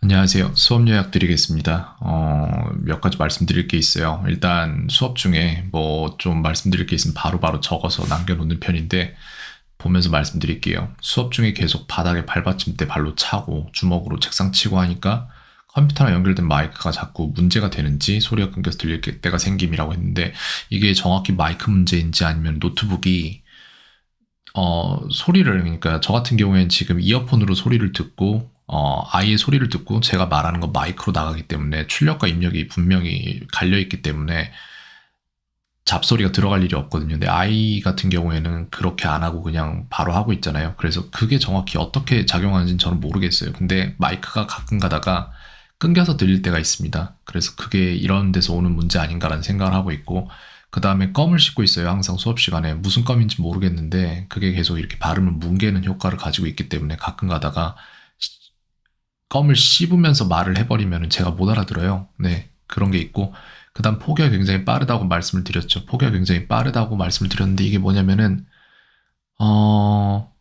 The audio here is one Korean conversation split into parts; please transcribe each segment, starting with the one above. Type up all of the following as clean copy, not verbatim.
안녕하세요. 수업 요약 드리겠습니다. 몇 가지 말씀드릴 게 있어요. 일단 수업 중에 뭐 좀 말씀드릴 게 있으면 바로바로 적어서 남겨놓는 편인데 보면서 말씀드릴게요. 수업 중에 계속 바닥에 발받침대 발로 차고 주먹으로 책상 치고 하니까 컴퓨터랑 연결된 마이크가 자꾸 문제가 되는지 소리가 끊겨서 들릴 때가 생김이라고 했는데 이게 정확히 마이크 문제인지 아니면 노트북이 소리를, 그러니까 저 같은 경우에는 지금 이어폰으로 소리를 듣고, 아이의 소리를 듣고 제가 말하는 거 마이크로 나가기 때문에 출력과 입력이 분명히 갈려있기 때문에 잡소리가 들어갈 일이 없거든요. 근데 아이 같은 경우에는 그렇게 안 하고 그냥 바로 하고 있잖아요. 그래서 그게 정확히 어떻게 작용하는지는 저는 모르겠어요. 근데 마이크가 가끔 가다가 끊겨서 들릴 때가 있습니다. 그래서 그게 이런 데서 오는 문제 아닌가라는 생각을 하고 있고, 그 다음에 껌을 씹고 있어요. 항상 수업 시간에. 무슨 껌인지 모르겠는데 그게 계속 이렇게 발음을 뭉개는 효과를 가지고 있기 때문에 가끔 가다가 껌을 씹으면서 말을 해버리면 제가 못 알아들어요. 네, 그런 게 있고, 그 다음 포기가 굉장히 빠르다고 말씀을 드렸죠. 포기가 굉장히 빠르다고 말씀을 드렸는데 이게 뭐냐면은 어,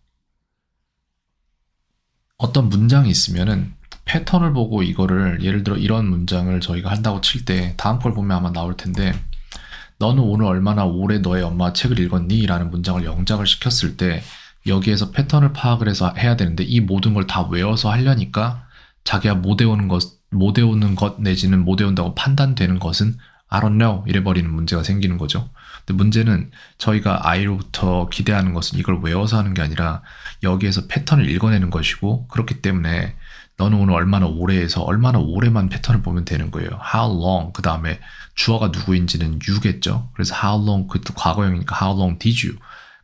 어떤 문장이 있으면은 패턴을 보고 이거를, 예를 들어 이런 문장을 저희가 한다고 칠 때 다음 걸 보면 아마 나올 텐데, 너는 오늘 얼마나 오래 너의 엄마 책을 읽었니? 라는 문장을 영작을 시켰을 때 여기에서 패턴을 파악을 해서 해야 되는데 이 모든 걸 다 외워서 하려니까 자기가 못 외우는 것 내지는 못 외운다고 판단되는 것은 I don't know 이래버리는 문제가 생기는 거죠. 근데 문제는 저희가 아이로부터 기대하는 것은 이걸 외워서 하는 게 아니라 여기에서 패턴을 읽어내는 것이고, 그렇기 때문에 너는 오늘 얼마나 오래 해서 얼마나 오래만 패턴을 보면 되는 거예요. How long, 그 다음에 주어가 누구인지는 you겠죠. 그래서 how long, 그것도 과거형이니까 how long did you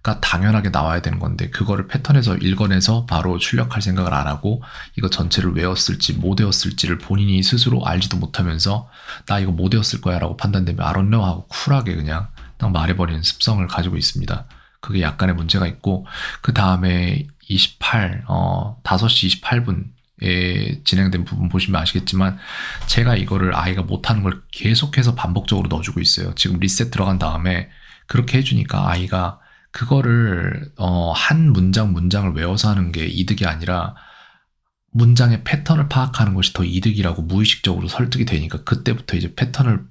가 당연하게 나와야 되는 건데 그거를 패턴에서 읽어내서 바로 출력할 생각을 안 하고 이거 전체를 외웠을지 못 외웠을지를 본인이 스스로 알지도 못하면서 나 이거 못 외웠을 거야 라고 판단되면 I don't know 하고 쿨하게 그냥 딱 말해버리는 습성을 가지고 있습니다. 그게 약간의 문제가 있고, 그 다음에 5시 28분에 진행된 부분 보시면 아시겠지만 제가 이거를 아이가 못하는 걸 계속해서 반복적으로 넣어주고 있어요. 지금 리셋 들어간 다음에 그렇게 해주니까 아이가 그거를 한 문장을 외워서 하는 게 이득이 아니라 문장의 패턴을 파악하는 것이 더 이득이라고 무의식적으로 설득이 되니까 그때부터 이제 패턴을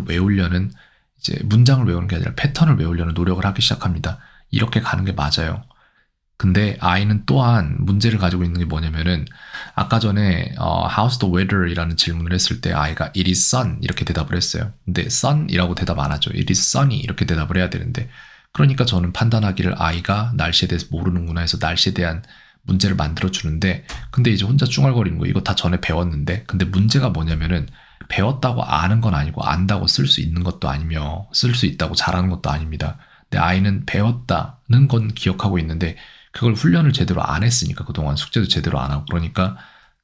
외우려는, 이제 문장을 외우는 게 아니라 패턴을 외우려는 노력을 하기 시작합니다. 이렇게 가는 게 맞아요. 근데 아이는 또한 문제를 가지고 있는 게 뭐냐면은 아까 전에 How's the weather? 이라는 질문을 했을 때 아이가 It is sun 이렇게 대답을 했어요. 근데 sun이라고 대답 안 하죠. It is sunny 이렇게 대답을 해야 되는데, 그러니까 저는 판단하기를 아이가 날씨에 대해서 모르는구나 해서 날씨에 대한 문제를 만들어 주는데, 근데 이제 혼자 쭝얼거리는 거, 이거 다 전에 배웠는데. 근데 문제가 뭐냐면은 배웠다고 아는 건 아니고 안다고 쓸 수 있는 것도 아니며 쓸 수 있다고 잘하는 것도 아닙니다. 근데 아이는 배웠다는 건 기억하고 있는데 그걸 훈련을 제대로 안 했으니까, 그동안 숙제도 제대로 안 하고, 그러니까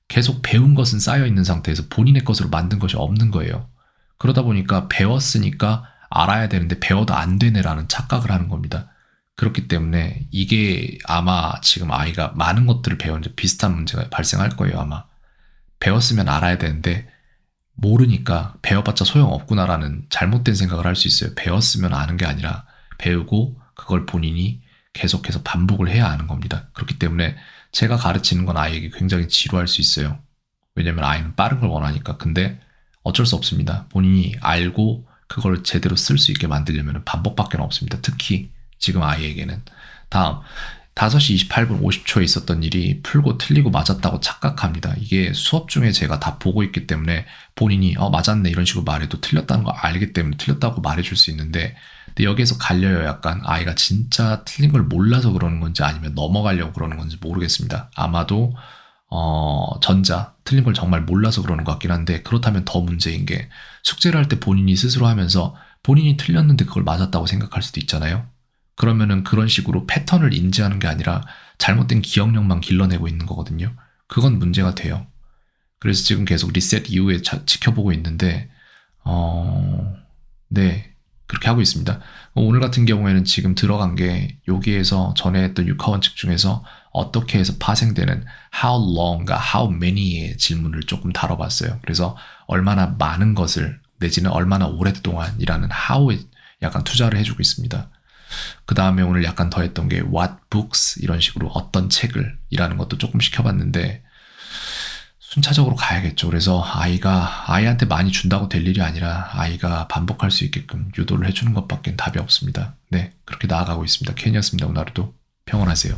계속 배운 것은 쌓여 있는 상태에서 본인의 것으로 만든 것이 없는 거예요. 그러다 보니까 배웠으니까 알아야 되는데 배워도 안 되네라는 착각을 하는 겁니다. 그렇기 때문에 이게 아마 지금 아이가 많은 것들을 배우는데 비슷한 문제가 발생할 거예요, 아마. 배웠으면 알아야 되는데 모르니까 배워봤자 소용없구나라는 잘못된 생각을 할 수 있어요. 배웠으면 아는 게 아니라 배우고 그걸 본인이 계속해서 반복을 해야 아는 겁니다. 그렇기 때문에 제가 가르치는 건 아이에게 굉장히 지루할 수 있어요. 왜냐면 아이는 빠른 걸 원하니까. 근데 어쩔 수 없습니다. 본인이 알고 그걸 제대로 쓸 수 있게 만들려면 반복밖에 없습니다. 특히 지금 아이에게는. 다음, 5시 28분 50초에 있었던 일이 풀고 틀리고 맞았다고 착각합니다. 이게 수업 중에 제가 다 보고 있기 때문에 본인이 맞았네 이런 식으로 말해도 틀렸다는 거 알기 때문에 틀렸다고 말해줄 수 있는데, 근데 여기에서 갈려요. 약간 아이가 진짜 틀린 걸 몰라서 그러는 건지 아니면 넘어가려고 그러는 건지 모르겠습니다. 아마도 전자, 틀린 걸 정말 몰라서 그러는 것 같긴 한데, 그렇다면 더 문제인 게 숙제를 할 때 본인이 스스로 하면서 본인이 틀렸는데 그걸 맞았다고 생각할 수도 있잖아요. 그러면은 그런 식으로 패턴을 인지하는 게 아니라 잘못된 기억력만 길러내고 있는 거거든요. 그건 문제가 돼요. 그래서 지금 계속 리셋 이후에 지켜보고 있는데, 네, 그렇게 하고 있습니다. 오늘 같은 경우에는 지금 들어간 게 여기에서 전에 했던 육하원칙 중에서 어떻게 해서 파생되는 how long과 how many의 질문을 조금 다뤄봤어요. 그래서 얼마나 많은 것을 내지는 얼마나 오랫동안이라는 how에 약간 투자를 해주고 있습니다. 그 다음에 오늘 약간 더 했던 게 what books 이런 식으로 어떤 책을 이라는 것도 조금 시켜봤는데 순차적으로 가야겠죠. 그래서 아이한테 많이 준다고 될 일이 아니라 아이가 반복할 수 있게끔 유도를 해주는 것밖엔 답이 없습니다. 네, 그렇게 나아가고 있습니다. 켄이었습니다. 오늘 하루도 평온하세요.